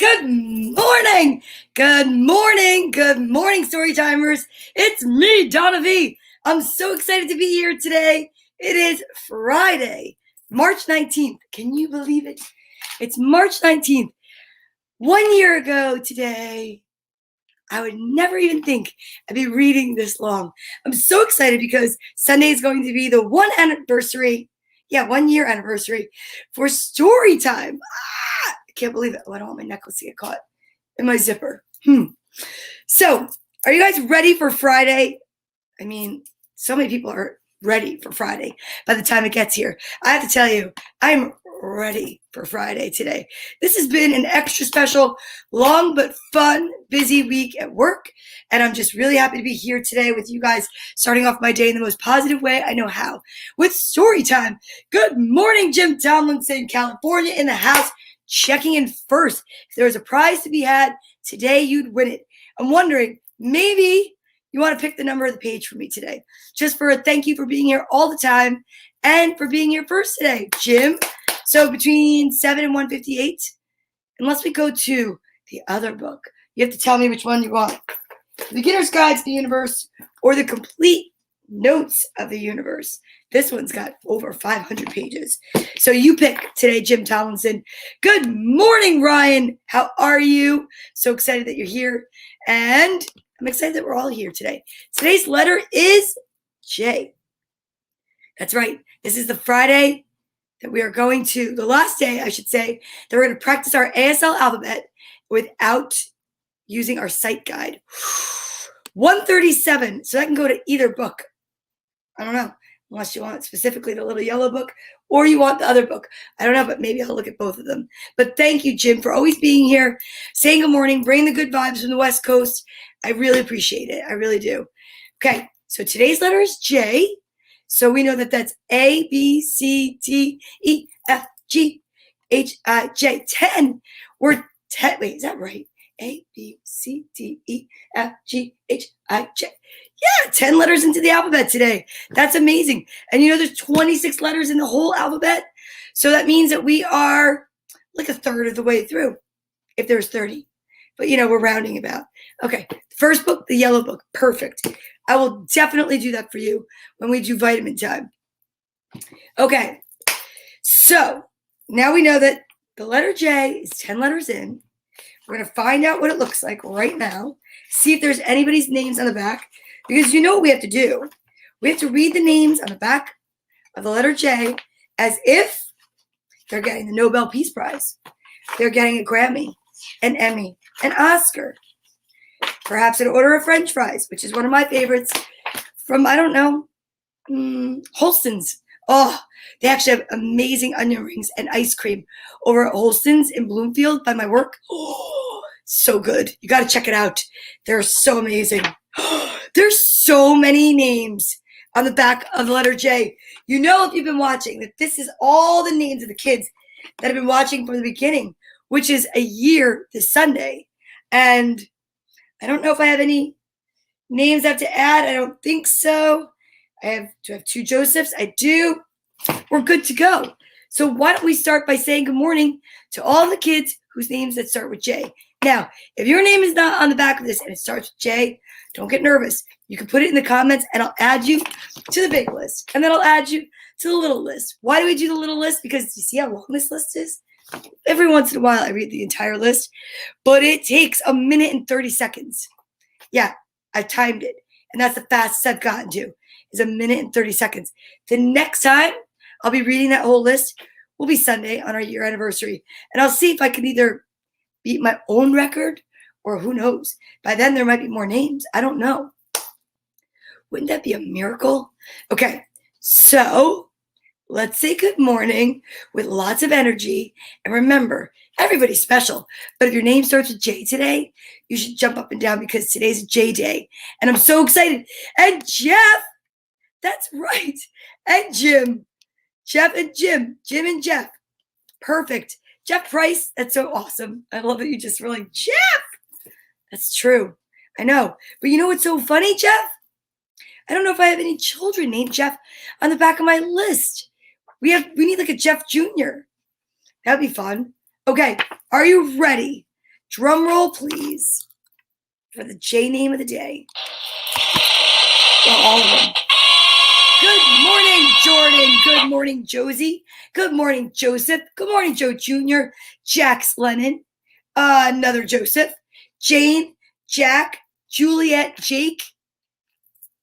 Good morning. Good morning. Good morning, Storytimers. It's me, Donna Vee. I'm so excited to be here today. It is Friday, March 19th. Can you believe it? It's March 19th. 1 year ago today, I would never even think I'd be reading this long. I'm so excited because Sunday is going to be the 1 year anniversary for story time. I can't believe it. Oh, I don't want my necklace to get caught in my zipper. So, are you guys ready for Friday? I mean, so many people are ready for Friday by the time it gets here. I have to tell you, I'm ready for Friday today. This has been an extra special, long but fun, busy week at work, and I'm just really happy to be here today with you guys, starting off my day in the most positive way I know how, with story time. Good morning, Jim Tomlinson, California in the house, checking in first. If there was a prize to be had today, you'd win it. I'm wondering, maybe you want to pick the number of the page for me today, just for a thank you for being here all the time and for being here first today, Jim. So between 7 and 158, unless we go to the other book, you have to tell me which one you want. The Beginner's Guide to the Universe or the Complete Notes of the Universe. This one's got over 500 pages. So you pick today, Jim Tomlinson. Good morning, Ryan. How are you? So excited that you're here. And I'm excited that we're all here today. Today's letter is J. That's right. This is the Friday that we are going to, the last day, I should say, that we're going to practice our ASL alphabet without using our sight guide. 137. So that can go to either book. I don't know, unless you want specifically the little yellow book or you want the other book. I don't know, but maybe I'll look at both of them. But thank you, Jim, for always being here, saying good morning, bringing the good vibes from the West Coast. I really appreciate it. I really do. Okay, so today's letter is J. So we know that that's A, B, C, D, E, F, G, H, I, J. 10. We're 10. Wait, is that right? A, B, C, D, E, F, G, H, I, J. Yeah, 10 letters into the alphabet today. That's amazing. And you know, there's 26 letters in the whole alphabet. So that means that we are like a third of the way through, if there's 30. But, you know, we're rounding about. Okay, first book, the yellow book. Perfect. I will definitely do that for you when we do vitamin time. Okay, so now we know that the letter J is 10 letters in. We're going to find out what it looks like right now. See if there's anybody's names on the back. Because you know what we have to do. We have to read the names on the back of the letter J as if they're getting the Nobel Peace Prize. They're getting a Grammy, an Emmy, an Oscar. Perhaps an order of French fries, which is one of my favorites from, I don't know, Holston's. Oh, they actually have amazing onion rings and ice cream over at Holston's in Bloomfield by my work. Oh, so good. You got to check it out. They're so amazing. There's so many names on the back of the letter J. You know, if you've been watching, that this is all the names of the kids that have been watching from the beginning, which is a year this Sunday. And I don't know if I have any names I have to add. I don't think so. Do I have two Josephs? I do. We're good to go. So why don't we start by saying good morning to all the kids whose names that start with J. Now, if your name is not on the back of this and it starts with J, don't get nervous. You can put it in the comments and I'll add you to the big list. And then I'll add you to the little list. Why do we do the little list? Because you see how long this list is? Every once in a while I read the entire list, but it takes 1 minute and 30 seconds. Yeah, I timed it. And that's the fastest I've gotten to, is 1 minute and 30 seconds. The next time I'll be reading that whole list will be Sunday on our year anniversary. And I'll see if I can either beat my own record or who knows. By then there might be more names. I don't know. Wouldn't that be a miracle? Okay, so let's say good morning with lots of energy. And remember, everybody's special. But if your name starts with J today, you should jump up and down because today's J Day. And I'm so excited. And Jeff, that's right. And Jim. Jeff and Jim. Jim and Jeff. Perfect. Jeff Price, that's so awesome. I love that you just were like, Jeff. That's true. I know. But you know what's so funny, Jeff? I don't know if I have any children named Jeff on the back of my list. We need like a Jeff Jr. That'd be fun. Okay, are you ready Drum roll, please, for the J name of the day. Well, all of them. Good morning, Jordan. Good morning, Josie. Good morning, Joseph. Good morning, Joe Jr., Jax Lennon, another Joseph, Jane, Jack, Juliet, Jake,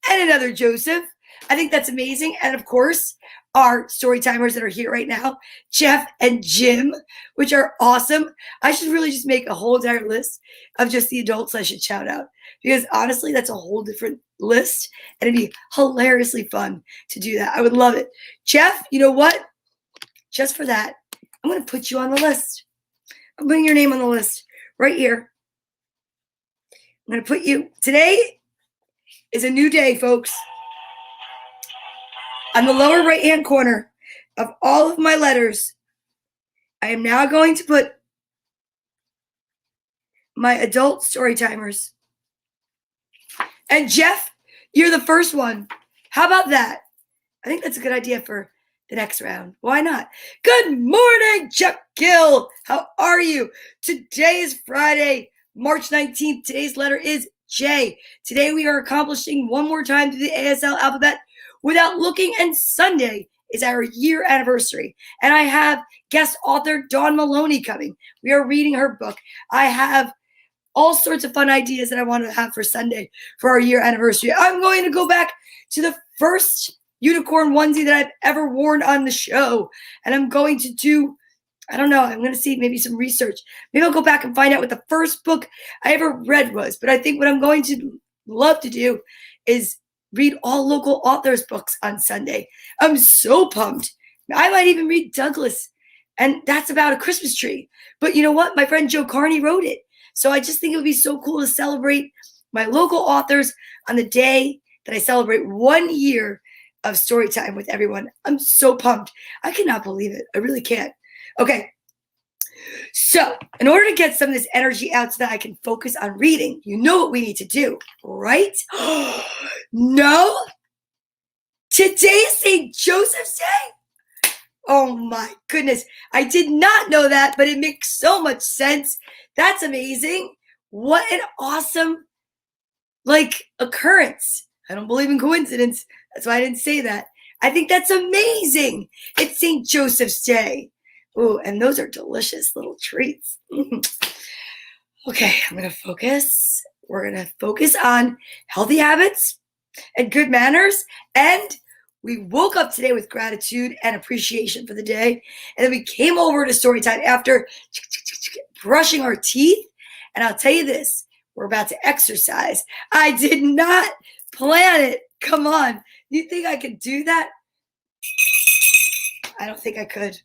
and another Joseph. I think that's amazing. And of course, our story timers that are here right now, Jeff and Jim, which are awesome. I should really just make a whole entire list of just the adults I should shout out, because honestly, that's a whole different list, and it'd be hilariously fun to do that. I would love it. Jeff, you know what? Just for that, I'm going to put you on the list. I'm putting your name on the list right here. I'm going to put you. Today is a new day, folks. On the lower right-hand corner of all of my letters, I am now going to put my adult story timers. And Jeff, you're the first one. How about that? I think that's a good idea for the next round. Why not? Good morning, Chuck Gill. How are you? Today is Friday, March 19th. Today's letter is J. Today we are accomplishing one more time through the ASL alphabet without looking, and Sunday is our year anniversary. And I have guest author Dawn Maloney coming. We are reading her book. I have all sorts of fun ideas that I want to have for Sunday for our year anniversary. I'm going to go back to the first unicorn onesie that I've ever worn on the show. And I'm going to do, I don't know, I'm going to see maybe some research. Maybe I'll go back and find out what the first book I ever read was. But I think what I'm going to love to do is read all local authors' books on Sunday. I'm so pumped. I might even read Douglas. And that's about a Christmas tree. But you know what? My friend Joe Carney wrote it. So I just think it would be so cool to celebrate my local authors on the day that I celebrate 1 year of story time with everyone. I'm so pumped. I cannot believe it. I really can't. Okay. So in order to get some of this energy out so that I can focus on reading, you know what we need to do, right? No? Today is St. Joseph's Day? Oh my goodness. I did not know that, but it makes so much sense. That's amazing. What an awesome, occurrence. I don't believe in coincidence. That's why I didn't say that. I think that's amazing. It's St. Joseph's Day. Oh, and those are delicious little treats. Okay, I'm going to focus. We're going to focus on healthy habits and good manners. And we woke up today with gratitude and appreciation for the day. And then we came over to story time after brushing our teeth. And I'll tell you this, we're about to exercise. I did not plan it. Come on. You think I could do that? I don't think I could.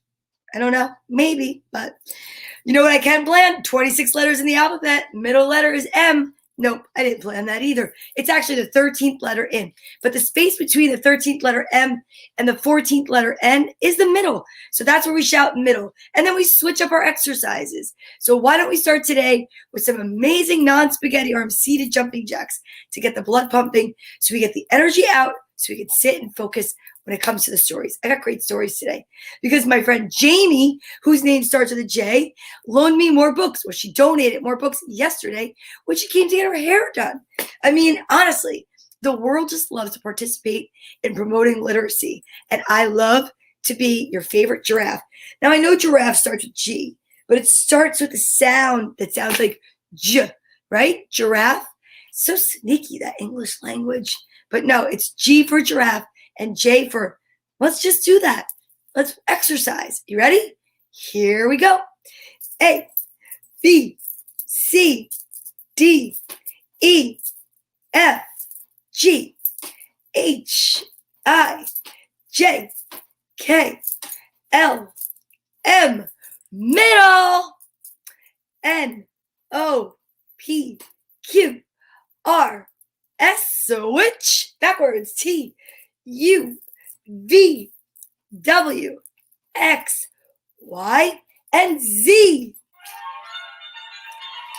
I don't know. Maybe. But you know what I can plan? 26 letters in the alphabet. Middle letter is M. Nope, I didn't plan that either. It's actually the 13th letter in. But the space between the 13th letter M and the 14th letter N is the middle. So that's where we shout middle. And then we switch up our exercises. So why don't we start today with some amazing non-spaghetti arm seated jumping jacks to get the blood pumping so we get the energy out so we can sit and focus when it comes to the stories. I got great stories today because my friend Jamie, whose name starts with a J, loaned me more books. Well, she donated more books yesterday when she came to get her hair done. I mean, honestly, the world just loves to participate in promoting literacy. And I love to be your favorite giraffe. Now, I know giraffe starts with G, but it starts with a sound that sounds like J, right? Giraffe. So sneaky, that English language. But no, it's G for giraffe. And J for, let's just do that. Let's exercise. You ready? Here we go. A, B, C, D, E, F, G, H, I, J, K, L, M, middle, N, O, P, Q, R, S, switch, backwards, T, U, V, W, X, Y, and Z.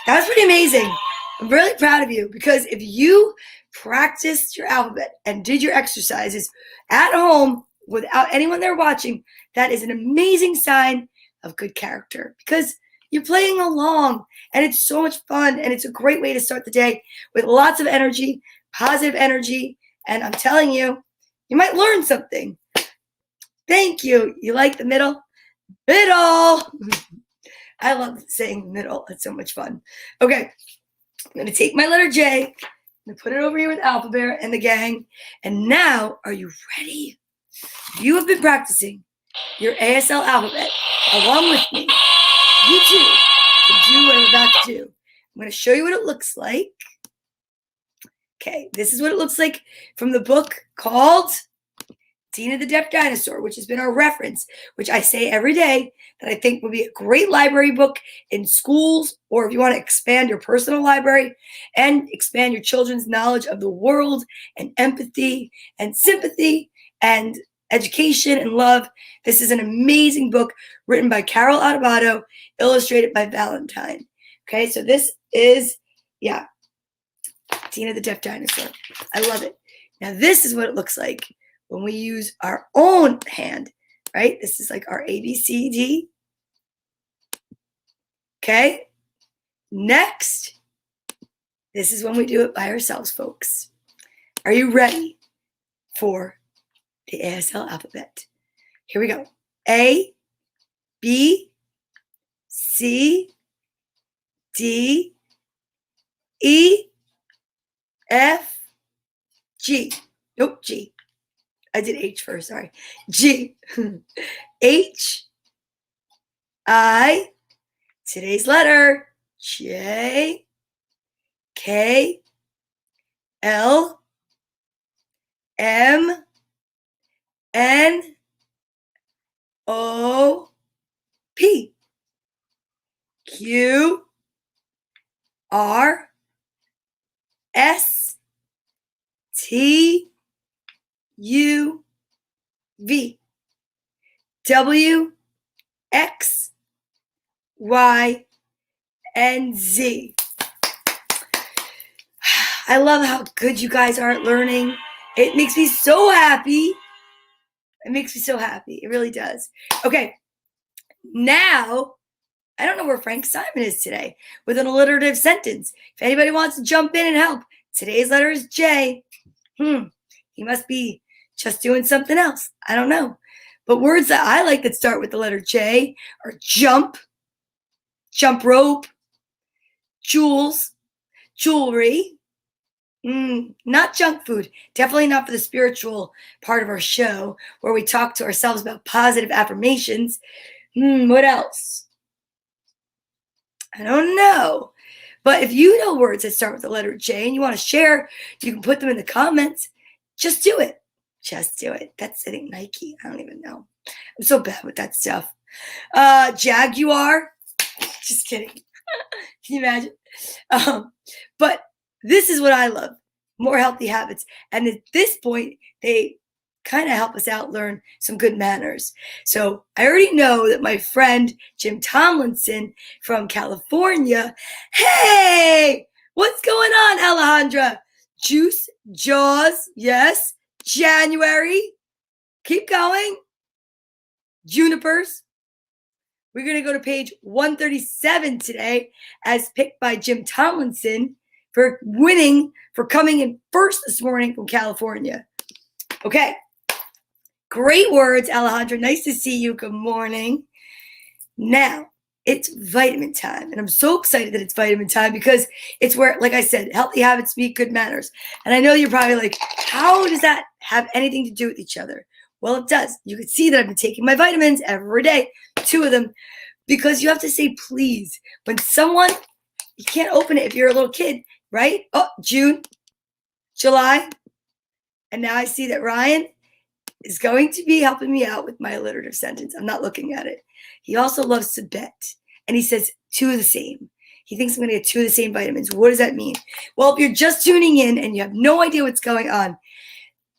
That was pretty amazing. I'm really proud of you because if you practiced your alphabet and did your exercises at home without anyone there watching, that is an amazing sign of good character because You're playing along, and it's so much fun, and it's a great way to start the day with lots of energy, positive energy, and I'm telling you, you might learn something. Thank you. You like the middle? Middle. I love saying middle. It's so much fun. Okay, I'm going to take my letter J. I'm going to put it over here with Alpha Bear and the gang. And now, are you ready? You have been practicing your ASL alphabet along with me. You too can do what I'm about to do. I'm going to show you what it looks like. Okay, this is what it looks like from the book called Tina the Deaf Dinosaur, which has been our reference, which I say every day that I think would be a great library book in schools, or if you want to expand your personal library and expand your children's knowledge of the world and empathy and sympathy and education and love. This is an amazing book written by Carol Adubato, illustrated by Valentine. Okay, so this is, Tina the Deaf Dinosaur. I love it. Now, this is what it looks like when we use our own hand, right? This is like our ABCD. Okay. Next, this is when we do it by ourselves, folks. Are you ready for the ASL alphabet? Here we go. A, B, C, D, E, F, G. Nope, G. I did H first, sorry. G, H, I, today's letter, J, K, L, M, N, O, P, Q, R, S, T, U, V, W, X, Y, and Z. I love how good you guys are at learning. It makes me so happy. It makes me so happy. It really does. Okay, now, I don't know where Frank Simon is today with an alliterative sentence. If anybody wants to jump in and help, today's letter is J. He must be just doing something else. I don't know. But words that I like that start with the letter J are jump, jump rope, jewels, jewelry, not junk food. Definitely not for the spiritual part of our show where we talk to ourselves about positive affirmations. What else? I don't know. But if you know words that start with the letter J and you want to share, you can put them in the comments. Just do it. Just do it. That's, I think, Nike. I don't even know. I'm so bad with that stuff. Jaguar. Just kidding. Can you imagine? But this is what I love. More healthy habits. And at this point, they kind of help us out learn some good manners. So I already know that my friend Jim Tomlinson from California, hey, what's going on, Alejandra? Juice, Jaws, yes. January, keep going. Junipers. We're going to go to page 137 today as picked by Jim Tomlinson for coming in first this morning from California. Okay. Great words, Alejandra. Nice to see you. Good morning. Now, it's vitamin time. And I'm so excited that it's vitamin time because it's where, like I said, healthy habits meet good manners. And I know you're probably like, how does that have anything to do with each other? Well, it does. You can see that I've been taking my vitamins every day, 2 of them, because you have to say please. When someone, you can't open it if you're a little kid, right? Oh, June, July. And now I see that Ryan is going to be helping me out with my alliterative sentence. I'm not looking at it. He also loves to bet. And he says 2 of the same. He thinks I'm going to get 2 of the same vitamins. What does that mean? Well, if you're just tuning in and you have no idea what's going on,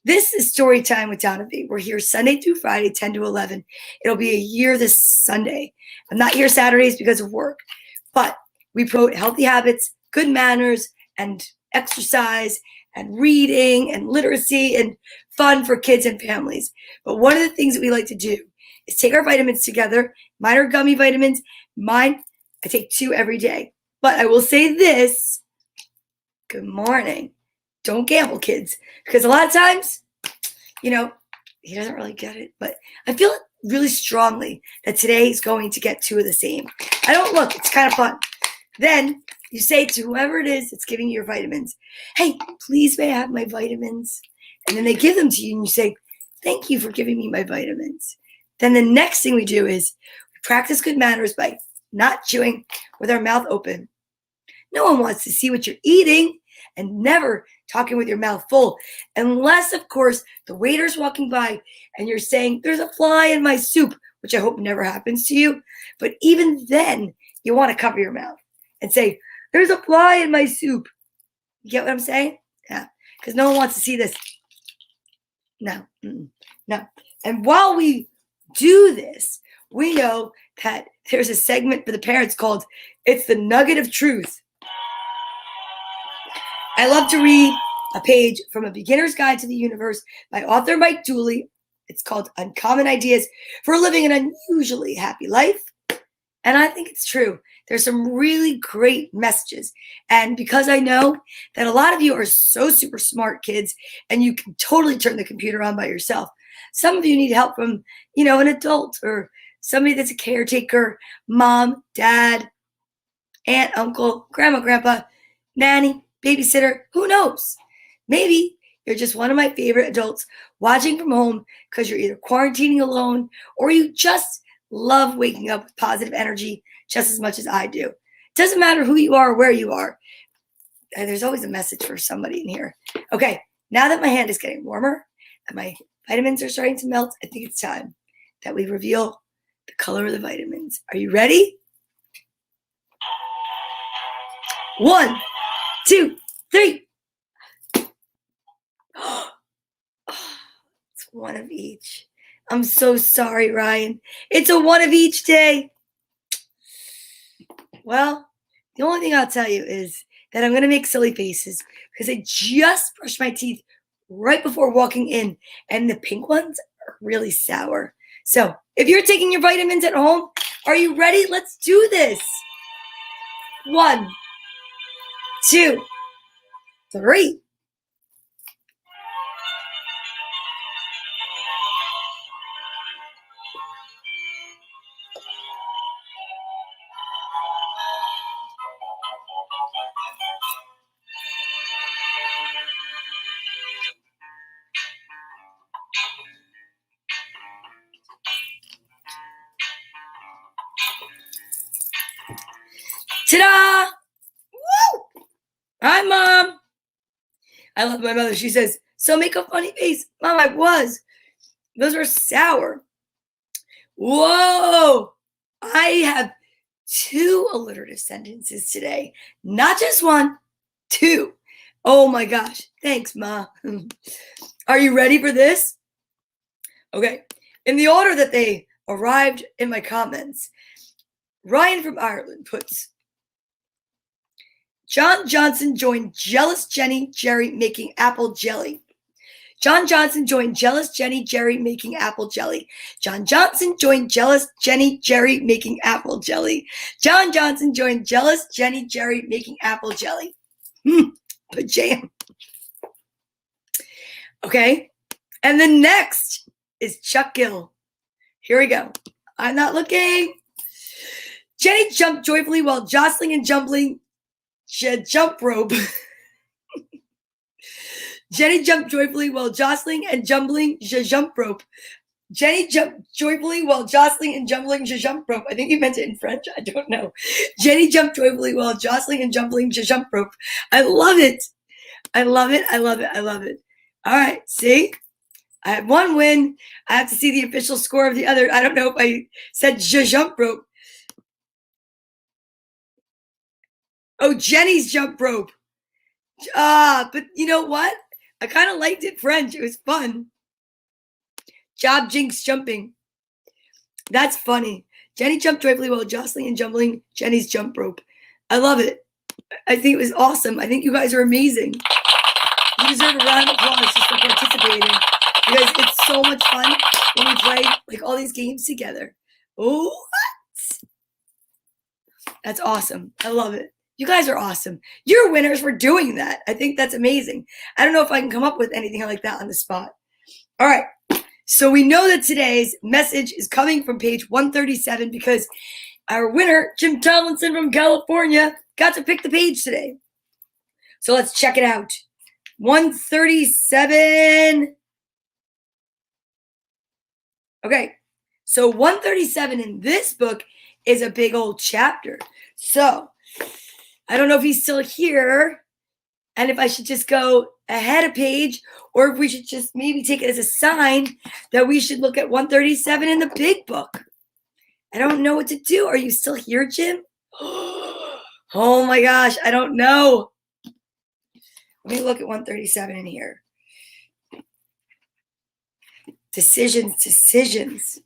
this is Story Time with Donna Vee. We're here Sunday through Friday, 10 to 11. It'll be a year this Sunday. I'm not here Saturdays because of work. But we promote healthy habits, good manners, and exercise, and reading, and literacy, and fun for kids and families. But one of the things that we like to do is take our vitamins together. Mine are gummy vitamins. Mine, I take 2 every day. But I will say this. Good morning. Don't gamble, kids. Because a lot of times, he doesn't really get it. But I feel really strongly that today he's going to get 2 of the same. I don't look. It's kind of fun. Then you say to whoever it is that's giving you your vitamins, hey, please may I have my vitamins? And then they give them to you and you say, thank you for giving me my vitamins. Then the next thing we do is we practice good manners by not chewing with our mouth open. No one wants to see what you're eating, and never talking with your mouth full. Unless, of course, the waiter's walking by and you're saying, there's a fly in my soup, which I hope never happens to you. But even then, you want to cover your mouth and say, there's a fly in my soup. You get what I'm saying? Yeah, because no one wants to see this. No. And while we do this, we know that there's a segment for the parents called It's the Nugget of Truth. I love to read a page from A Beginner's Guide to the Universe by author Mike Dooley. It's called Uncommon Ideas for Living an Unusually Happy Life. And I think it's true. There's some really great messages. And because I know that a lot of you are so super smart kids and you can totally turn the computer on by yourself, some of you need help from, an adult or somebody that's a caretaker, mom, dad, aunt, uncle, grandma, grandpa, nanny, babysitter, who knows? Maybe you're just one of my favorite adults watching from home because you're either quarantining alone or you just love waking up with positive energy just as much as I do. It doesn't matter who you are or where you are. There's always a message for somebody in here. Okay, now that my hand is getting warmer and my vitamins are starting to melt, I think it's time that we reveal the color of the vitamins. Are you ready? 1, 2, 3. It's one of each. I'm so sorry, Ryan. It's a one of each day. Well, the only thing I'll tell you is that I'm going to make silly faces because I just brushed my teeth right before walking in, and the pink ones are really sour. So if you're taking your vitamins at home, are you ready? Let's do this. 1, 2, 3. Ta-da! Woo! Hi, Mom. I love my mother. She says, so make a funny face. Mom, I was. Those are sour. Whoa! I have 2 alliterative sentences today. Not just 1, 2. Oh my gosh. Thanks, Ma. Are you ready for this? Okay. In the order that they arrived in my comments, Ryan from Ireland puts, John Johnson joined jealous Jenny Jerry making apple jelly. John Johnson joined jealous Jenny Jerry making apple jelly. John Johnson joined jealous Jenny Jerry making apple jelly. John Johnson joined jealous Jenny Jerry making apple jelly. But jam. Okay. And the next is Chuck Gill. Here we go. I'm not looking. Jenny jumped joyfully while jostling and jumbling jump rope. Jenny jumped joyfully while jostling and jumbling jump rope. Jenny jumped joyfully while jostling and jumbling jump rope. I think you meant it in French. I don't know. Jenny jumped joyfully while jostling and jumbling jump rope. I love it. I love it. I love it. I love it. All right. See? I have 1 win. I have to see the official score of the other. I don't know if I said jump rope. Oh, Jenny's jump rope. But you know what? I kind of liked it French. It was fun. Job jinx jumping. That's funny. Jenny jumped joyfully while jostling and jumbling Jenny's jump rope. I love it. I think it was awesome. I think you guys are amazing. You deserve a round of applause just for participating. Because it's so much fun when we play like all these games together. Oh, what? That's awesome. I love it. You guys are awesome. You're winners for doing that. I think that's amazing. I don't know if I can come up with anything like that on the spot. All right. So we know that today's message is coming from page 137 because our winner, Jim Tomlinson from California, got to pick the page today. So let's check it out. 137. Okay. So 137 in this book is a big old chapter. So I don't know if he's still here and if I should just go ahead a page or if we should just maybe take it as a sign that we should look at 137 in the big book. I don't know what to do. Are you still here, Jim? Oh my gosh, I don't know. Let me look at 137 in here. Decisions.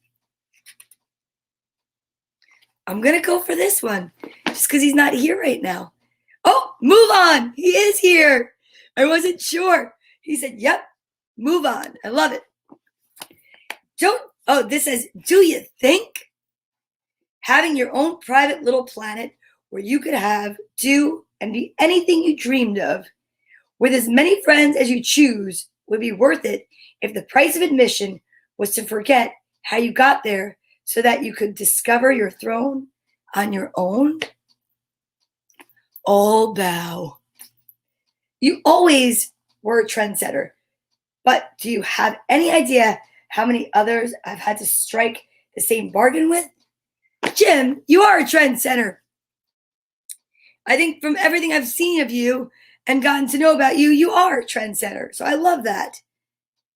I'm going to go for this one just because he's not here right now. Oh, move on. He is here. I wasn't sure. He said, yep, move on. I love it. This says, do you think having your own private little planet where you could have, do, and be anything you dreamed of with as many friends as you choose would be worth it if the price of admission was to forget how you got there so that you could discover your throne on your own? All bow. You always were a trendsetter, but do you have any idea how many others I've had to strike the same bargain with? Jim, you are a trendsetter. I think from everything I've seen of you and gotten to know about you, you are a trendsetter. So I love that.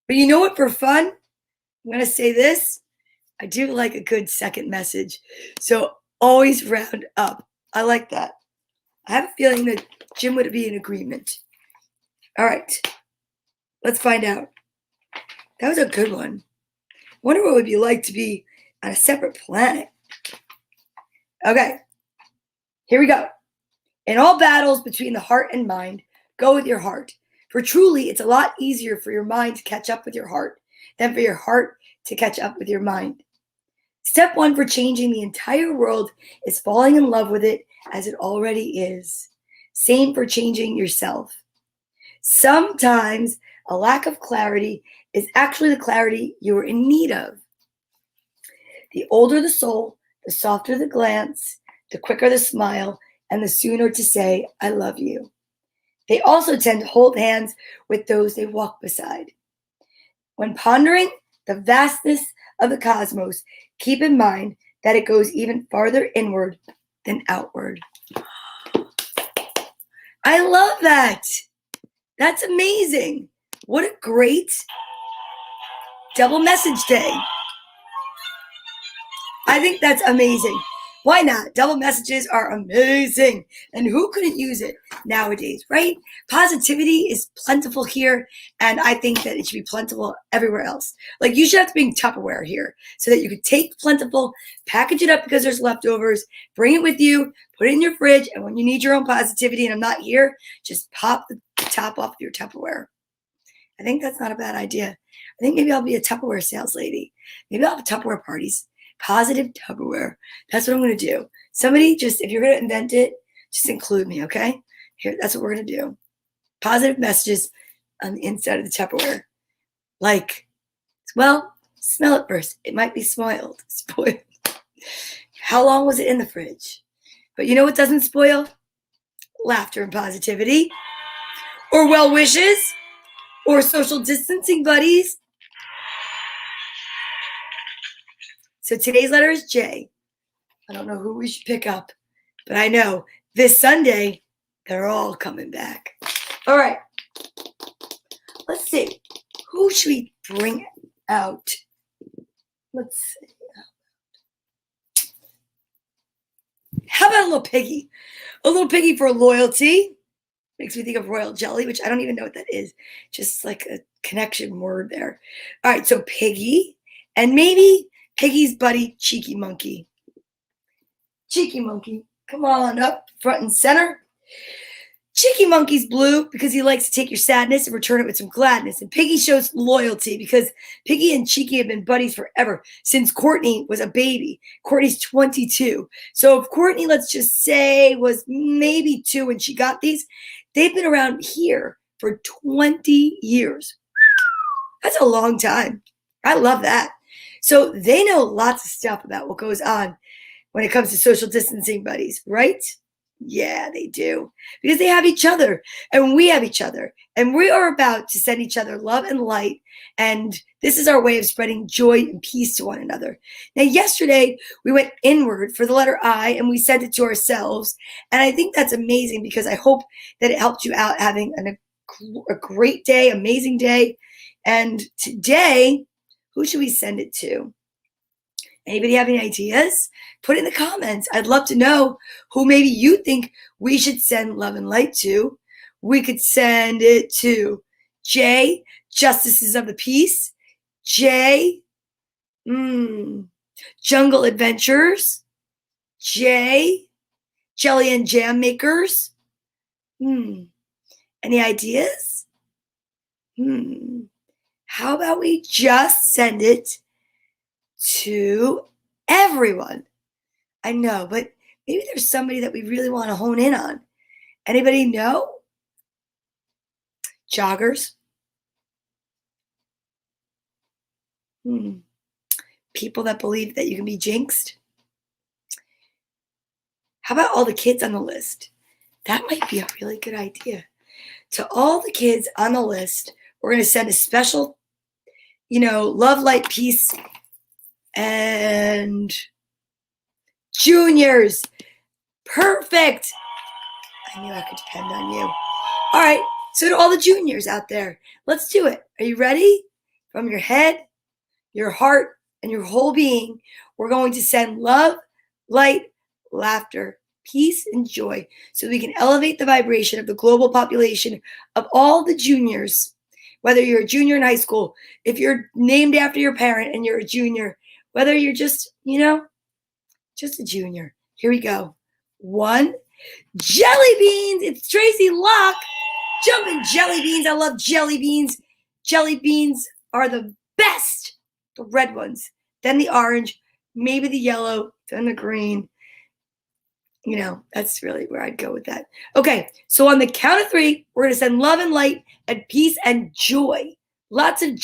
But you know what, for fun, I'm going to say this. I do like a good second message. So always round up. I like that. I have a feeling that Jim would be in agreement. All right. Let's find out. That was a good one. I wonder what it would be like to be on a separate planet. Okay. Here we go. In all battles between the heart and mind, go with your heart. For truly, it's a lot easier for your mind to catch up with your heart than for your heart to catch up with your mind. Step one for changing the entire world is falling in love with it as it already is. Same for changing yourself. Sometimes a lack of clarity is actually the clarity you are in need of. The older the soul, the softer the glance, the quicker the smile, and the sooner to say, I love you. They also tend to hold hands with those they walk beside. When pondering the vastness of the cosmos, keep in mind that it goes even farther inward than outward. I love that. That's amazing. What a great double message day. I think that's amazing. Why not? Double messages are amazing. And who couldn't use it nowadays, right? Positivity is plentiful here. And I think that it should be plentiful everywhere else. Like you should have to bring Tupperware here so that you could take plentiful, package it up because there's leftovers, bring it with you, put it in your fridge. And when you need your own positivity and I'm not here, just pop the top off your Tupperware. I think that's not a bad idea. I think maybe I'll be a Tupperware sales lady. Maybe I'll have Tupperware parties. Positive Tupperware. That's what I'm going to do. Somebody just, if you're going to invent it, just include me, okay? Here, that's what we're going to do. Positive messages on the inside of the Tupperware. Like, well, smell it first. It might be spoiled. How long was it in the fridge? But you know what doesn't spoil? Laughter and positivity. Or well wishes. Or social distancing buddies. So today's letter is J. I don't know who we should pick up, but I know this Sunday, they're all coming back. All right. Let's see. Who should we bring out? Let's see. How about a little piggy? A little piggy for loyalty. Makes me think of royal jelly, which I don't even know what that is. Just like a connection word there. All right. So piggy and maybe Piggy's buddy, Cheeky Monkey. Cheeky Monkey, come on up front and center. Chicky Monkey's blue because he likes to take your sadness and return it with some gladness. And Piggy shows loyalty because Piggy and Cheeky have been buddies forever since Courtney was a baby. Courtney's 22. So if Courtney, let's just say, was maybe 2 when she got these, they've been around here for 20 years. That's a long time. I love that. So they know lots of stuff about what goes on when it comes to social distancing buddies, right? Yeah, they do. Because they have each other and we have each other. And we are about to send each other love and light. And this is our way of spreading joy and peace to one another. Now, yesterday, we went inward for the letter I and we sent it to ourselves. And I think that's amazing because I hope that it helped you out having a great day, amazing day. And today, who should we send it to? Anybody have any ideas? Put it in the comments. I'd love to know who maybe you think we should send love and light to. We could send it to J, Justices of the Peace. J, Jungle Adventures. J, Jelly and Jam Makers. Any ideas? How about we just send it to everyone? I know, but maybe there's somebody that we really want to hone in on. Anybody know? Joggers? People that believe that you can be jinxed? How about all the kids on the list? That might be a really good idea. To all the kids on the list, we're going to send a special, love, light, peace, and juniors. Perfect. I knew I could depend on you. All right. So to all the juniors out there, let's do it. Are you ready? From your head, your heart, and your whole being, we're going to send love, light, laughter, peace, and joy so we can elevate the vibration of the global population of all the juniors. Whether you're a junior in high school, if you're named after your parent and you're a junior, whether you're just, just a junior. Here we go. 1, jelly beans. It's Tracy Locke. Jumping jelly beans. I love jelly beans. Jelly beans are the best. The red ones, then the orange, maybe the yellow, then the green. That's really where I'd go with that. Okay, so on the count of 3, we're going to send love and light and peace and joy. Lots of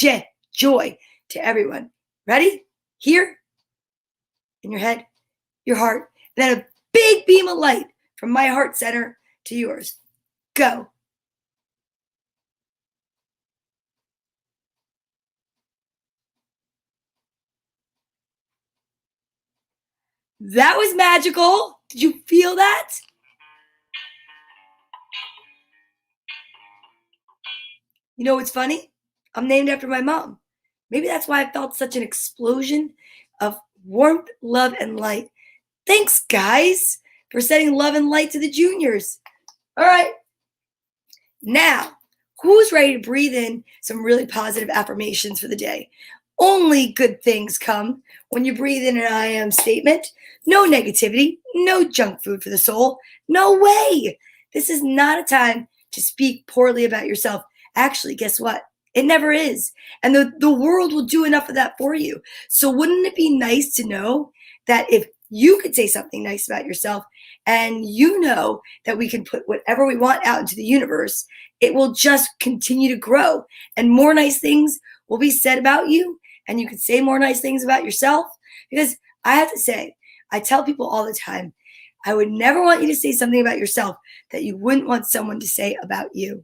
joy to everyone. Ready? Here, in your head, your heart, and then a big beam of light from my heart center to yours. Go. That was magical. Did you feel that? You know what's funny? I'm named after my mom. Maybe that's why I felt such an explosion of warmth, love, and light. Thanks, guys, for sending love and light to the juniors. All right. Now, who's ready to breathe in some really positive affirmations for the day? Only good things come when you breathe in an I am statement. No negativity, no junk food for the soul. No way. This is not a time to speak poorly about yourself. Actually, guess what? It never is. And the world will do enough of that for you. So wouldn't it be nice to know that if you could say something nice about yourself and that we can put whatever we want out into the universe, it will just continue to grow and more nice things will be said about you and you can say more nice things about yourself. Because I have to say, I tell people all the time, I would never want you to say something about yourself that you wouldn't want someone to say about you.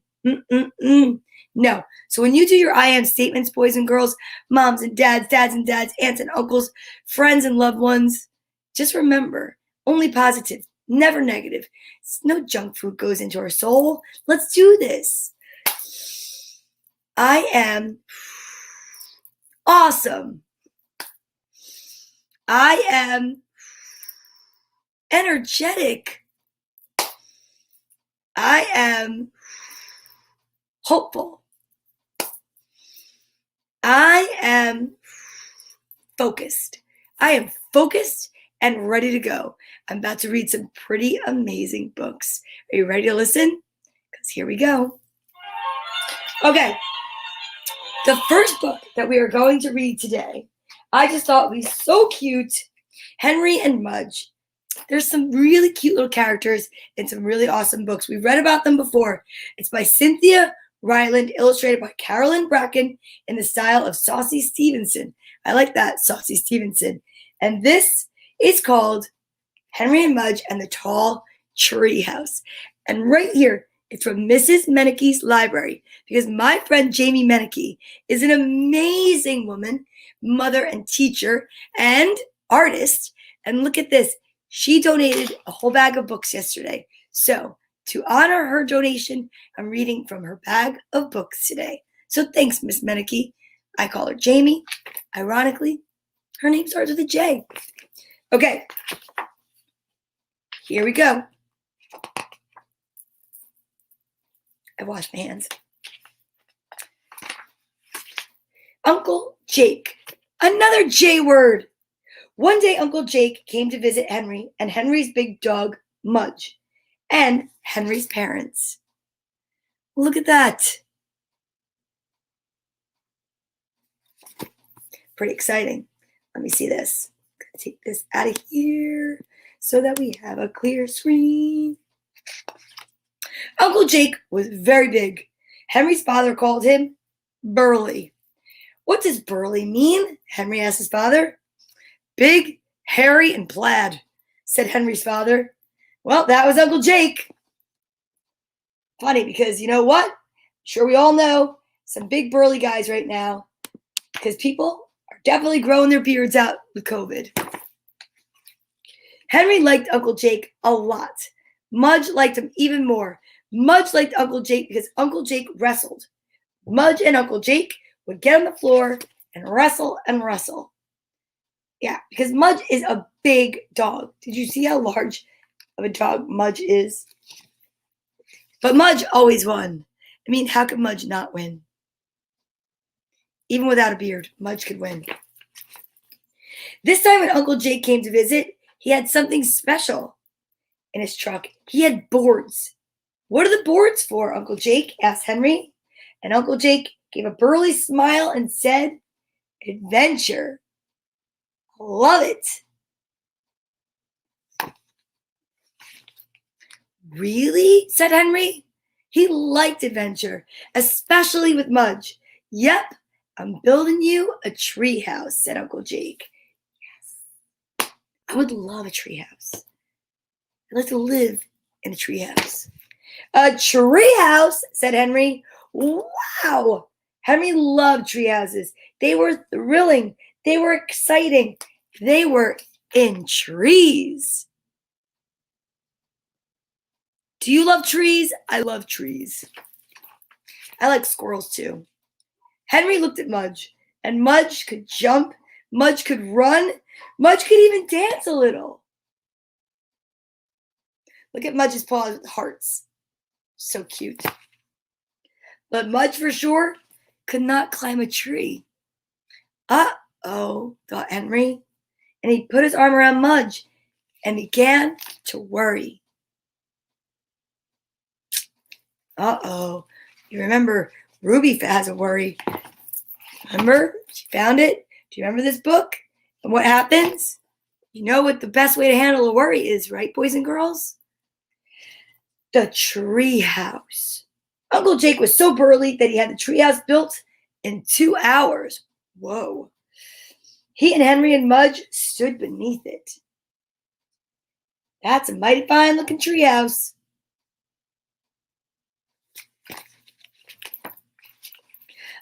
No. So when you do your I am statements, boys and girls, moms and dads, dads and dads, aunts and uncles, friends and loved ones, just remember, only positive, never negative. No junk food goes into our soul. Let's do this. I am awesome. I am energetic. I am hopeful. I am focused. I am focused and ready to go. I'm about to read some pretty amazing books. Are you ready to listen? Here we go. Okay. The first book that we are going to read today, I just thought would be so cute. Henry and Mudge. There's some really cute little characters in some really awesome books. We've read about them before. It's by Cynthia Ryland, illustrated by Carolyn Bracken in the style of Saucy Stevenson. I like that, Saucy Stevenson. And this is called Henry and Mudge and the Tall Tree House. And right here, it's from Mrs. Menike's library, because my friend Jamie Menike is an amazing woman, mother and teacher and artist. And look at this. She donated a whole bag of books yesterday. So to honor her donation, I'm reading from her bag of books today. So thanks, Miss Menike. I call her Jamie. Ironically, her name starts with a J. Okay. Here we go. I washed my hands. Uncle Jake. Another J word. One day, Uncle Jake came to visit Henry and Henry's big dog, Mudge, and Henry's parents. Look at that. Pretty exciting. Let me see this. I'm going to take this out of here so that we have a clear screen. Uncle Jake was very big. Henry's father called him Burly. What does Burly mean? Henry asked his father. Big, hairy, and plaid, said Henry's father. Well, that was Uncle Jake. Funny, because you know what? Sure, we all know some big burly guys right now, because people are definitely growing their beards out with COVID. Henry liked Uncle Jake a lot. Mudge liked him even more. Mudge liked Uncle Jake because Uncle Jake wrestled. Mudge and Uncle Jake would get on the floor and wrestle and wrestle. Yeah, because Mudge is a big dog. Did you see how large of a dog Mudge is? But Mudge always won. I mean, how could Mudge not win? Even without a beard, Mudge could win. This time when Uncle Jake came to visit, he had something special in his truck. He had boards. What are the boards for, Uncle Jake? Asked Henry. And Uncle Jake gave a burly smile and said, adventure. Love it. Really? Said Henry. He liked adventure, especially with Mudge. Yep, I'm building you a tree house, said Uncle Jake. Yes. I would love a tree house. I'd like to live in a tree house. A tree house, said Henry. Wow. Henry loved tree houses. They were thrilling. They were exciting. They were in trees. Do you love trees? I love trees. I like squirrels too. Henry looked at Mudge, and Mudge could jump. Mudge could run. Mudge could even dance a little. Look at Mudge's paws with hearts. So cute. But Mudge for sure could not climb a tree. Uh-oh, thought Henry. And he put his arm around Mudge and began to worry. Uh-oh. You remember Ruby has a worry. Remember? She found it. Do you remember this book? And what happens? You know what the best way to handle a worry is, right, boys and girls? The tree house. Uncle Jake was so burly that he had the tree house built in 2 hours. Whoa. He and Henry and Mudge stood beneath it. That's a mighty fine looking tree house.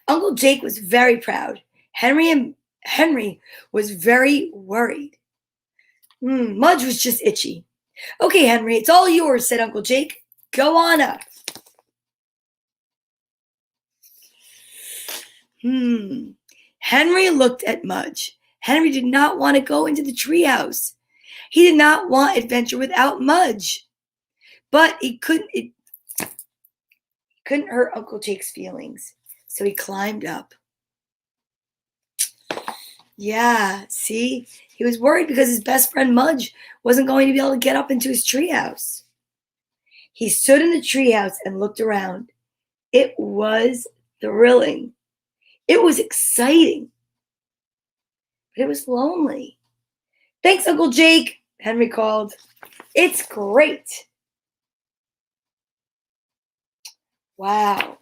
Uncle Jake was very proud. Henry was very worried. Mudge was just itchy. Okay, Henry, it's all yours, said Uncle Jake. Go on up. Henry looked at Mudge. Henry did not want to go into the treehouse. He did not want adventure without Mudge. But it couldn't hurt Uncle Jake's feelings. So he climbed up. Yeah, see? He was worried because his best friend Mudge wasn't going to be able to get up into his treehouse. He stood in the treehouse and looked around. It was thrilling. It was exciting. But it was lonely. Thanks, Uncle Jake, Henry called. It's great. Wow.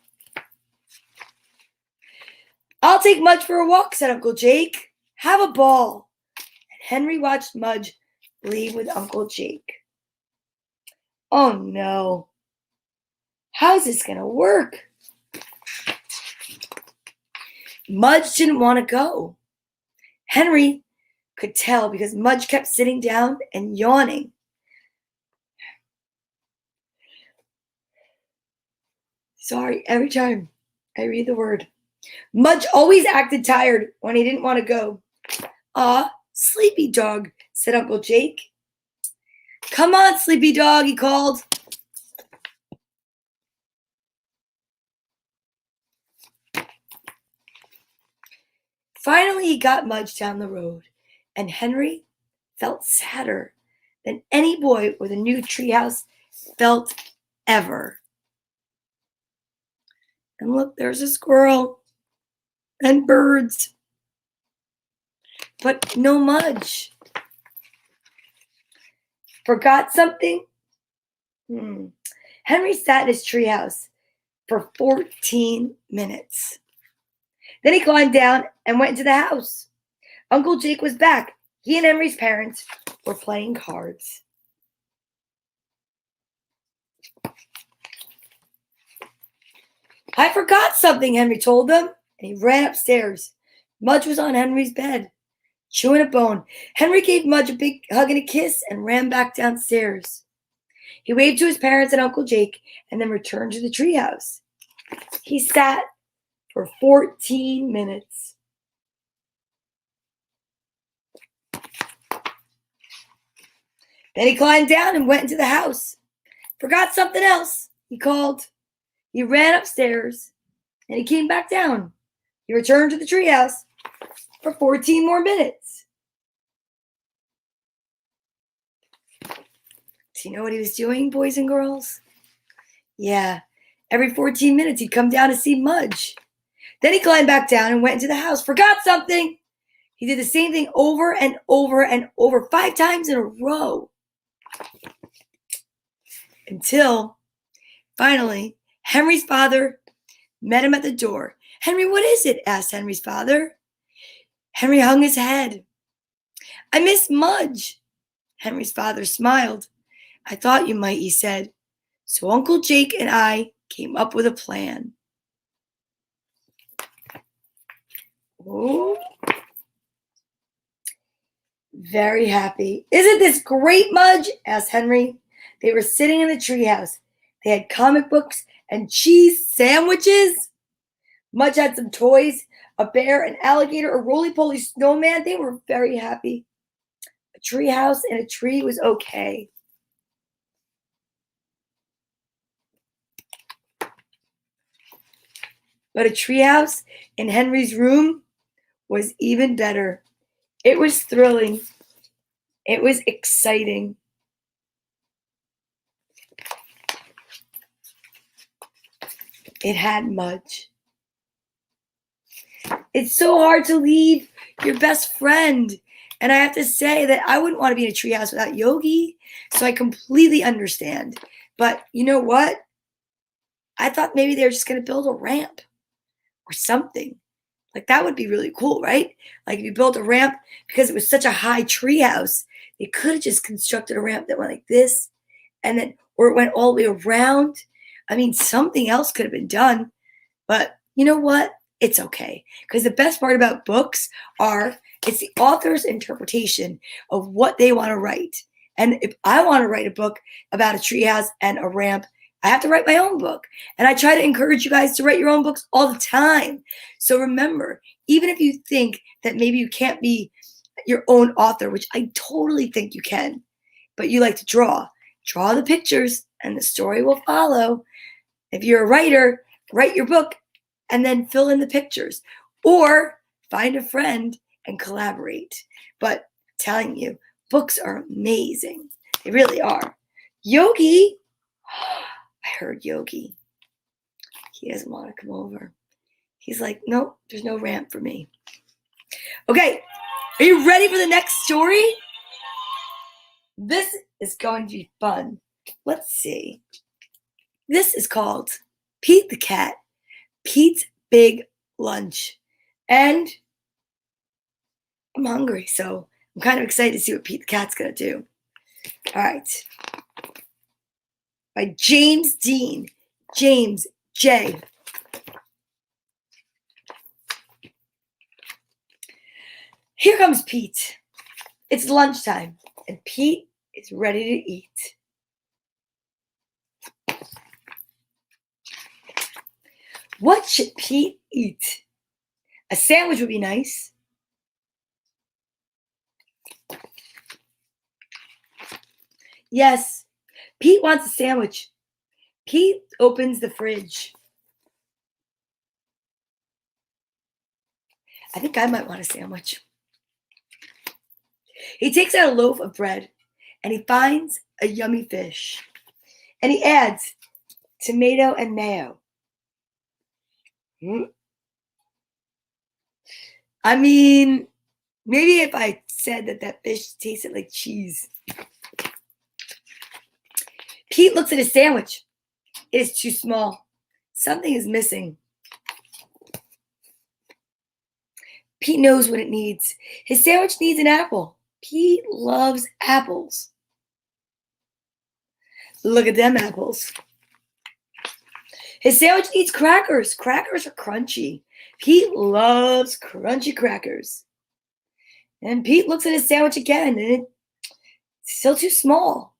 I'll take Mudge for a walk, said Uncle Jake. Have a ball. And Henry watched Mudge leave with Uncle Jake. Oh no. How's this going to work? Mudge didn't want to go. Henry could tell because Mudge kept sitting down and yawning. Sorry, every time I read the word. Mudge always acted tired when he didn't want to go. Aw, sleepy dog, said Uncle Jake. Come on, sleepy dog, he called. Finally, he got Mudge down the road, and Henry felt sadder than any boy with a new treehouse felt ever. And look, there's a squirrel and birds, but no Mudge. Forgot something? Henry sat in his treehouse for 14 minutes. Then he climbed down and went into the house. Uncle Jake was back. He and Henry's parents were playing cards. I forgot something, Henry told them, and he ran upstairs. Mudge was on Henry's bed, chewing a bone. Henry gave Mudge a big hug and a kiss and ran back downstairs. He waved to his parents and Uncle Jake and then returned to the treehouse. He sat for 14 minutes. Then he climbed down and went into the house. Forgot something else, he called. He ran upstairs and he came back down. He returned to the treehouse for 14 more minutes. Do you know what he was doing, boys and girls? Yeah, every 14 minutes he'd come down to see Mudge. Then he climbed back down and went into the house. Forgot something. He did the same thing over and over and over 5 times in a row. Until, finally, Henry's father met him at the door. Henry, what is it? Asked Henry's father. Henry hung his head. I miss Mudge. Henry's father smiled. I thought you might, he said. So Uncle Jake and I came up with a plan. Oh, very happy. Isn't this great, Mudge? Asked Henry. They were sitting in the treehouse. They had comic books and cheese sandwiches. Mudge had some toys, a bear, an alligator, a roly-poly snowman. They were very happy. A treehouse and a tree was okay. But a treehouse in Henry's room was even better. It was thrilling. It was exciting. It had Mudge. It's so hard to leave your best friend. And I have to say that I wouldn't want to be in a treehouse without Yogi. So I completely understand. But you know what? I thought maybe they were just going to build a ramp or something. Like that would be really cool, right? Like if you built a ramp because it was such a high treehouse, they could have just constructed a ramp that went like this and then, or it went all the way around. I mean, something else could have been done. But you know what? It's okay. Because the best part about books it's the author's interpretation of what they want to write. And if I want to write a book about a treehouse and a ramp, I have to write my own book. And I try to encourage you guys to write your own books all the time. So remember, even if you think that maybe you can't be your own author, which I totally think you can, but you like to draw the pictures and the story will follow. If you're a writer, write your book and then fill in the pictures. Or find a friend and collaborate. But I'm telling you, books are amazing. They really are. Yogi, I heard Yogi. He doesn't want to come over. He's like, nope, there's no ramp for me. Okay, are you ready for the next story? This is going to be fun. Let's see. This is called Pete the Cat, Pete's Big Lunch. And I'm hungry, so I'm kind of excited to see what Pete the Cat's going to do. All right. By James Dean. James J. Here comes Pete. It's lunchtime, and Pete is ready to eat. What should Pete eat? A sandwich would be nice. Yes, Pete wants a sandwich. Pete opens the fridge. I think I might want a sandwich. He takes out a loaf of bread and he finds a yummy fish. And he adds tomato and mayo. I mean, maybe if I said that fish tasted like cheese. Pete looks at his sandwich. It is too small. Something is missing. Pete knows what it needs. His sandwich needs an apple. Pete loves apples. Look at them apples. His sandwich needs crackers. Crackers are crunchy. Pete loves crunchy crackers. And Pete looks at his sandwich again, and it's still too small.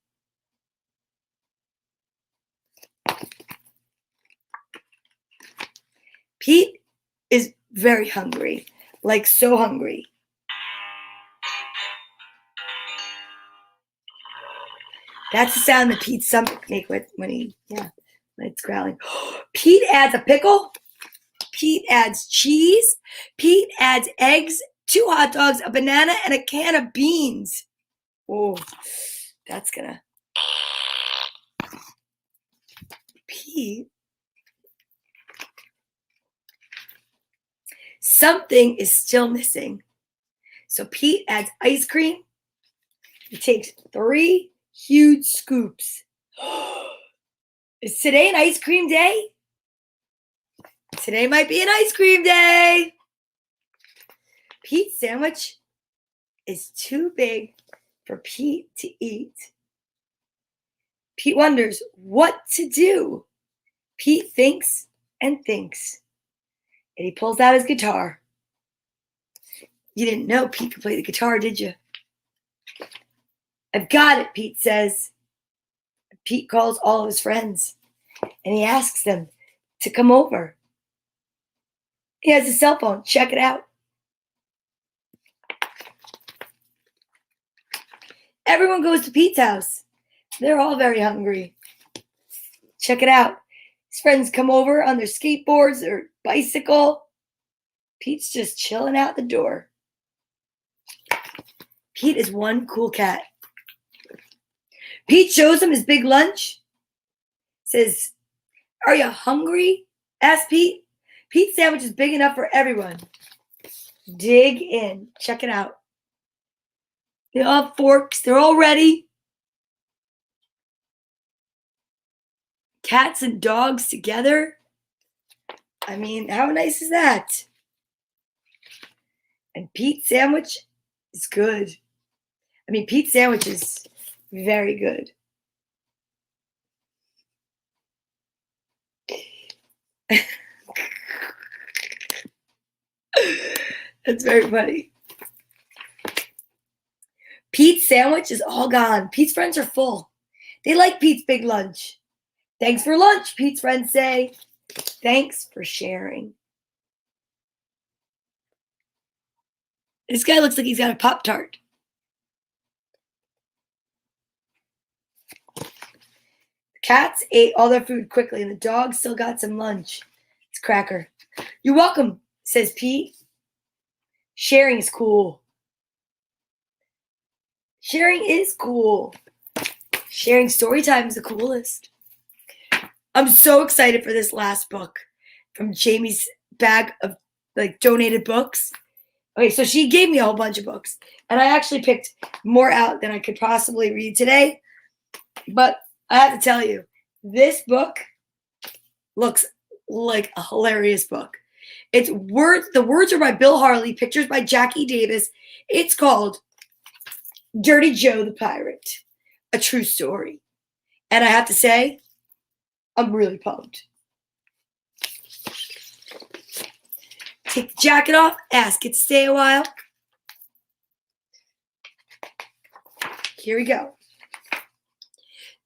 Pete is very hungry, like so hungry. That's the sound that Pete's stomach makes when it's growling. Pete adds a pickle. Pete adds cheese. Pete adds eggs, 2 hot dogs, a banana, and a can of beans. Oh, that's gonna. Pete. Something is still missing. So Pete adds ice cream. He takes 3 huge scoops. Is today an ice cream day? Today might be an ice cream day. Pete's sandwich is too big for Pete to eat. Pete wonders what to do. Pete thinks and thinks. And he pulls out his guitar. You didn't know Pete could play the guitar, did you? I've got it, Pete says. Pete calls all of his friends. And he asks them to come over. He has a cell phone. Check it out. Everyone goes to Pete's house. They're all very hungry. Check it out. His friends come over on their skateboards or bicycle. Pete's just chilling out the door. Pete is one cool cat. Pete shows him his big lunch. Says, "Are you hungry?" asks Pete. Pete's sandwich is big enough for everyone. Dig in. Check it out. They all have forks. They're all ready. Cats and dogs together. I mean, how nice is that? And Pete's sandwich is good. I mean, Pete's sandwich is very good. That's very funny. Pete's sandwich is all gone. Pete's friends are full. They like Pete's big lunch. Thanks for lunch, Pete's friends say. Thanks for sharing. This guy looks like he's got a Pop-Tart. The cats ate all their food quickly, and the dog still got some lunch. It's Cracker. You're welcome, says Pete. Sharing is cool. Sharing is cool. Sharing story time is the coolest. I'm so excited for this last book from Jamie's bag of like donated books. Okay, so she gave me a whole bunch of books, and I actually picked more out than I could possibly read today. But I have to tell you, this book looks like a hilarious book. It's the words are by Bill Harley, pictures by Jackie Davis. It's called Dirty Joe the Pirate, a true story. And I have to say, I'm really pumped. Take the jacket off, ask it to stay a while. Here we go.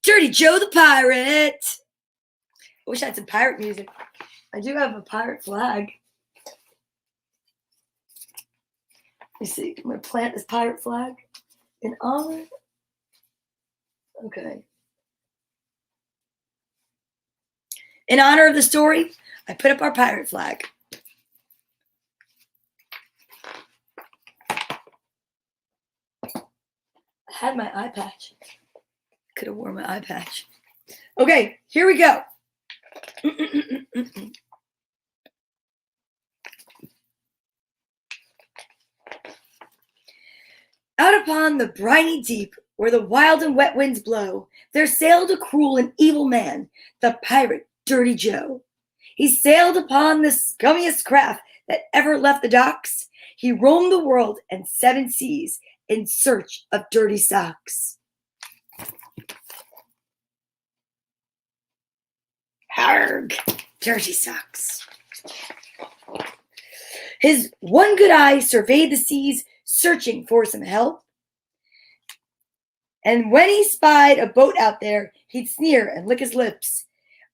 Dirty Joe the Pirate. I wish I had some pirate music. I do have a pirate flag. Let me see. I'm going to plant this pirate flag in honor. Okay. In honor of the story, I put up our pirate flag. I had my eye patch. Could have worn my eye patch. Okay, here we go. Out upon the briny deep, where the wild and wet winds blow, there sailed a cruel and evil man, the pirate Dirty Joe. He sailed upon the scummiest craft that ever left the docks. He roamed the world and 7 seas in search of dirty socks. Harg, dirty socks. His one good eye surveyed the seas, searching for some help. And when he spied a boat out there, he'd sneer and lick his lips.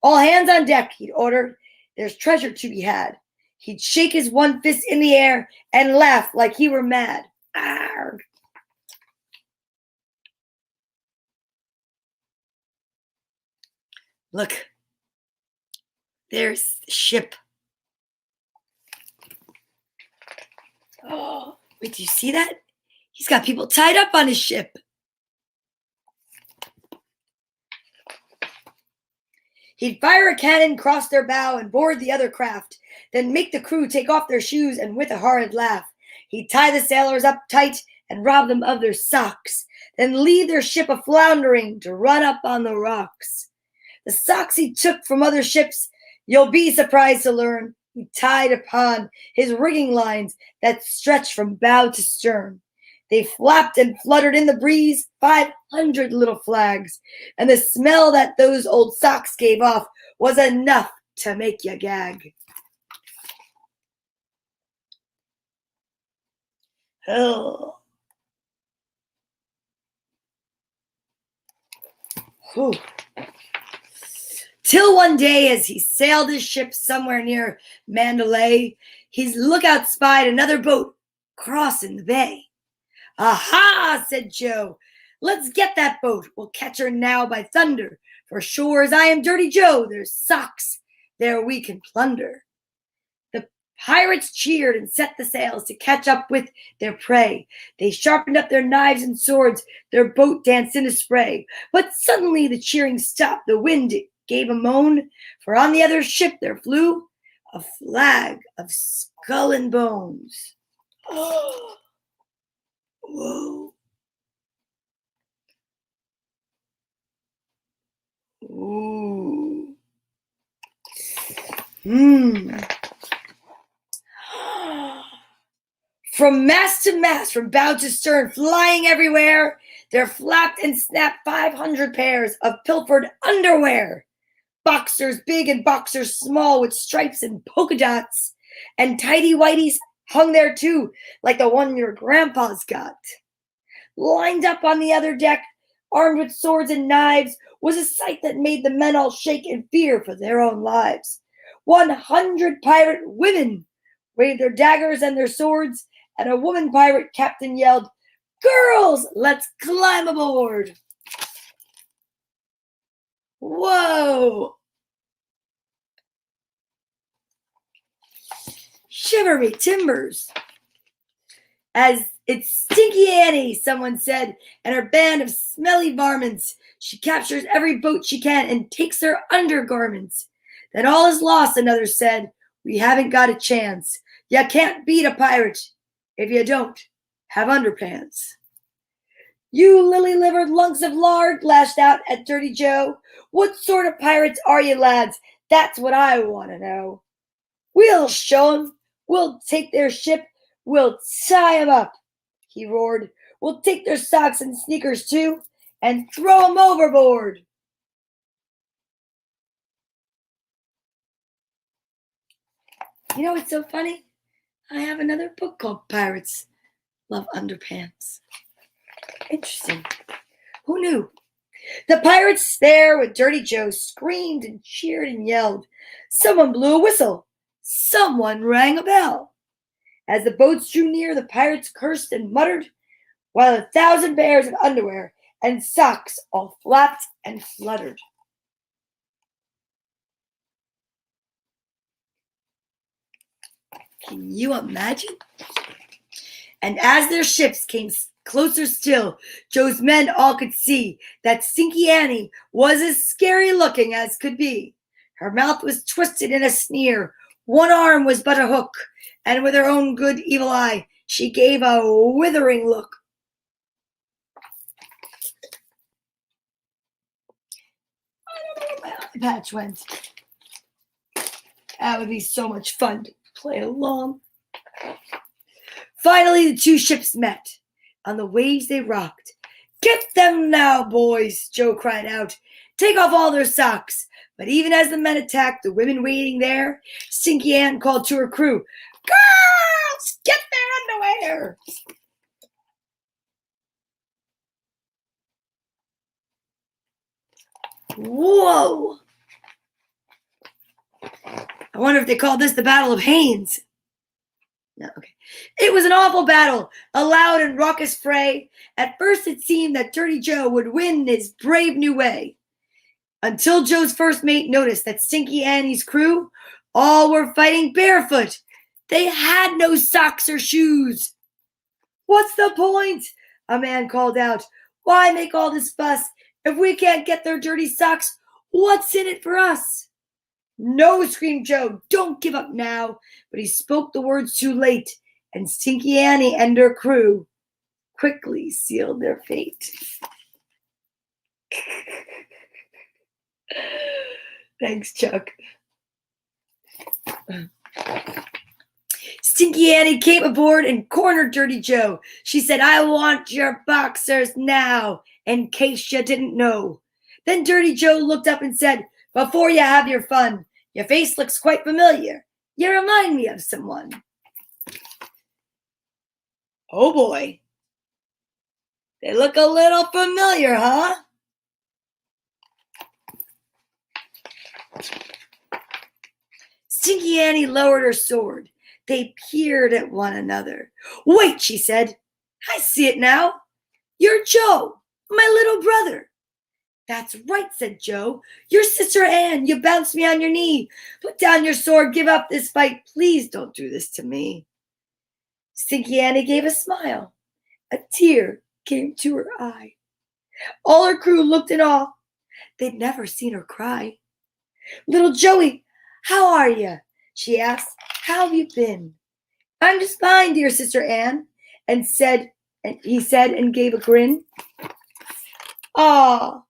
All hands on deck, he'd order, there's treasure to be had. He'd shake his one fist in the air and laugh like he were mad. Arrgh. Look, there's the ship. Oh, wait, do you see that? He's got people tied up on his ship. He'd fire a cannon, cross their bow, and board the other craft, then make the crew take off their shoes, and with a horrid laugh, he'd tie the sailors up tight and rob them of their socks, then leave their ship a-floundering to run up on the rocks. The socks he took from other ships, you'll be surprised to learn, he tied upon his rigging lines that stretched from bow to stern. They flapped and fluttered in the breeze, 500 little flags, and the smell that those old socks gave off was enough to make you gag. Oh. Whew. Till one day, as he sailed his ship somewhere near Mandalay, his lookout spied another boat crossing the bay. Aha, said Joe, let's get that boat. We'll catch her now by thunder. For sure as I am Dirty Joe, there's socks there we can plunder. The pirates cheered and set the sails to catch up with their prey. They sharpened up their knives and swords. Their boat danced in a spray. But suddenly the cheering stopped. The wind gave a moan. For on the other ship there flew a flag of skull and bones. Oh. Whoa. Ooh. From mast to mast, from bow to stern, flying everywhere, there flapped and snapped 500 pairs of pilfered underwear. Boxers big and boxers small with stripes and polka dots, and tighty whities hung there too, like the one your grandpa's got. Lined up on the other deck, armed with swords and knives, was a sight that made the men all shake in fear for their own lives. 100 pirate women waved their daggers and their swords, and a woman pirate captain yelled, "Girls, let's climb aboard!" Whoa! Shiver me timbers! As "It's Stinky Annie," someone said, "and her band of smelly varmints. She captures every boat she can and takes her undergarments." "Then all is lost," another said. "We haven't got a chance. You can't beat a pirate if you don't have underpants." "You lily-livered lunks of lard," lashed out at Dirty Joe. "What sort of pirates are you, lads? That's what I want to know." "We'll show 'em. We'll take their ship. We'll tie 'em up," he roared. "We'll take their socks and sneakers, too, and throw 'em overboard." You know what's so funny? I have another book called Pirates Love Underpants. Interesting. Who knew? The pirates there with Dirty Joe screamed and cheered and yelled. Someone blew a whistle. Someone rang a bell. As the boats drew near, the pirates cursed and muttered, while 1,000 pairs of underwear and socks all flapped and fluttered. Can you imagine? And as their ships came closer still, Joe's men all could see that Stinky Annie was as scary looking as could be. Her mouth was twisted in a sneer, one arm was but a hook, and with her own good evil eye, she gave a withering look. I don't know where my eye patch went. That would be so much fun to play along. Finally, the two ships met. On the waves they rocked. "Get them now, boys," Joe cried out. "Take off all their socks." But even as the men attacked the women waiting there, Stinky Ann called to her crew, "Girls, get their underwear." Whoa! I wonder if they called this the Battle of Haines. No, okay. It was an awful battle, a loud and raucous fray. At first it seemed that Dirty Joe would win his brave new way, until Joe's first mate noticed that Stinky Annie's crew all were fighting barefoot. They had no socks or shoes. "What's the point?" a man called out. "Why make all this fuss? If we can't get their dirty socks, what's in it for us?" "No," screamed Joe, "don't give up now." But he spoke the words too late, and Stinky Annie and her crew quickly sealed their fate. Thanks, Chuck. Stinky Annie came aboard and cornered Dirty Joe. She said, "I want your boxers now, in case you didn't know." Then Dirty Joe looked up and said, "Before you have your fun, your face looks quite familiar. You remind me of someone." Oh boy. They look a little familiar, huh? Stinky Annie lowered her sword. They peered at one another. "Wait," she said. "I see it now. You're Joe, my little brother." "That's right," said Joe. "Your sister Ann, you bounced me on your knee. Put down your sword, give up this fight. Please don't do this to me." Stinky Annie gave a smile. A tear came to her eye. All her crew looked in awe. They'd never seen her cry. "Little Joey, how are you?" she asked. "How have you been?" "I'm just fine, dear Sister Ann," and he said and gave a grin. "Aw."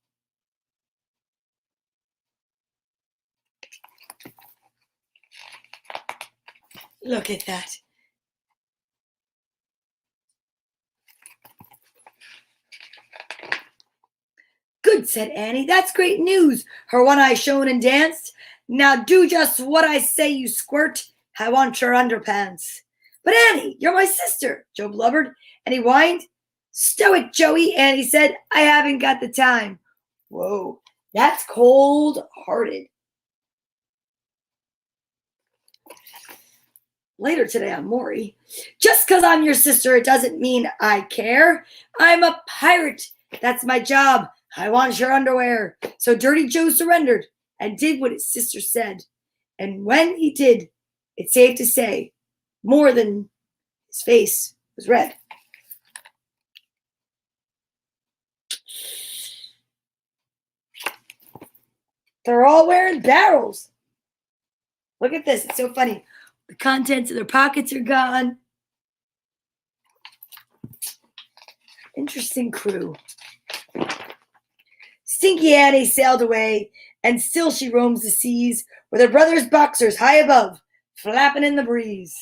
Look at that. "Good," said Annie. "That's great news." Her one eye shone and danced. "Now do just what I say, you squirt. I want your underpants." "But Annie, you're my sister," Joe blubbered, and he whined. "Stow it, Joey," Annie said. "I haven't got the time." Whoa, that's cold-hearted. Later today on Maury, "Just because I'm your sister, it doesn't mean I care. I'm a pirate. That's my job. I want your underwear." So Dirty Joe surrendered and did what his sister said. And when he did, it's safe to say, more than his face was red. They're all wearing barrels. Look at this. It's so funny. The contents of their pockets are gone. Interesting crew. Stinky Annie sailed away, and still she roams the seas with her brother's boxers high above, flapping in the breeze.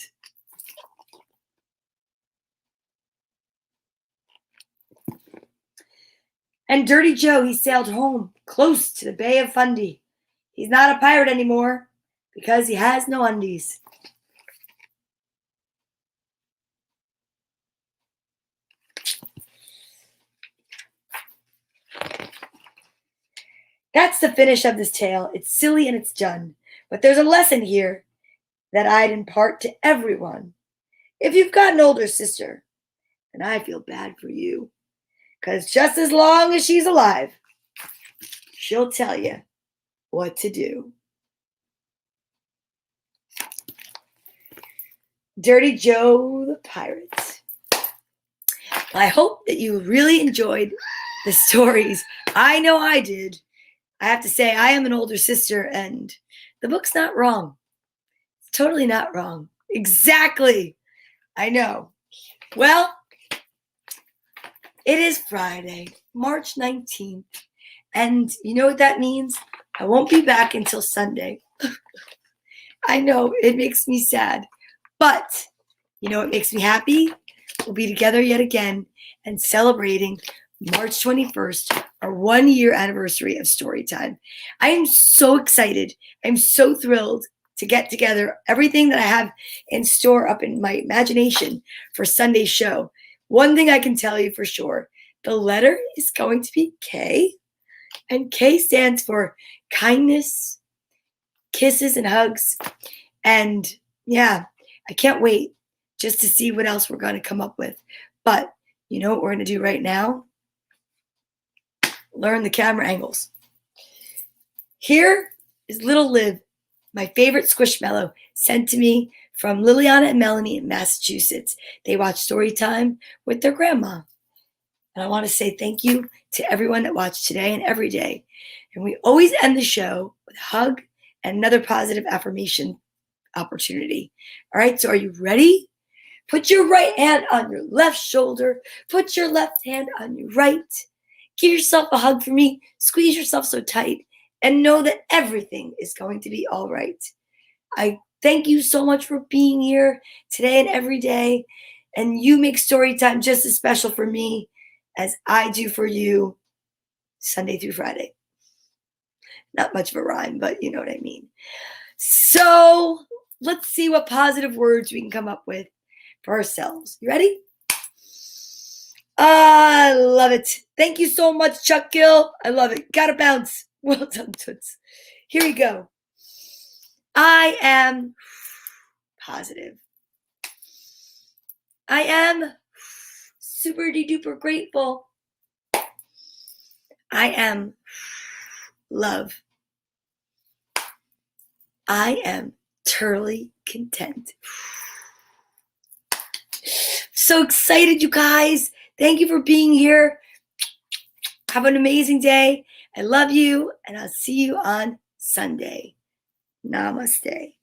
And Dirty Joe, he sailed home, close to the Bay of Fundy. He's not a pirate anymore, because he has no undies. That's the finish of this tale. It's silly and it's done. But there's a lesson here that I'd impart to everyone. If you've got an older sister, and I feel bad for you, because just as long as she's alive, she'll tell you what to do. Dirty Joe the Pirate. I hope that you really enjoyed the stories. I know I did. I have to say, I am an older sister, and the book's not wrong. It's totally not wrong. Exactly. I know. Well, it is Friday, March 19th, and you know what that means? I won't be back until Sunday. I know, it makes me sad, but you know what makes me happy? We'll be together yet again and celebrating March 21st, our 1-year anniversary of Storytime. I am so excited. I'm so thrilled to get together everything that I have in store up in my imagination for Sunday's show. One thing I can tell you for sure, the letter is going to be K, and K stands for kindness, kisses and hugs. And yeah, I can't wait just to see what else we're going to come up with. But you know what we're going to do right now? Learn the camera angles. Here is Little Liv, my favorite Squishmallow, sent to me from Liliana and Melanie in Massachusetts. They watch Storytime with their grandma. And I want to say thank you to everyone that watched today and every day. And we always end the show with a hug and another positive affirmation opportunity. All right, so are you ready? Put your right hand on your left shoulder. Put your left hand on your right. Give yourself a hug for me. Squeeze yourself so tight and know that everything is going to be all right. I thank you so much for being here today and every day. And you make Storytime just as special for me as I do for you Sunday through Friday. Not much of a rhyme, but you know what I mean. So let's see what positive words we can come up with for ourselves. You ready? I love it. Thank you so much, Chuck Gill. I love it. Gotta bounce. Well done, Toots. Here we go. I am positive. I am super duper grateful. I am love. I am totally content. So excited, you guys. Thank you for being here. Have an amazing day. I love you, and I'll see you on Sunday. Namaste.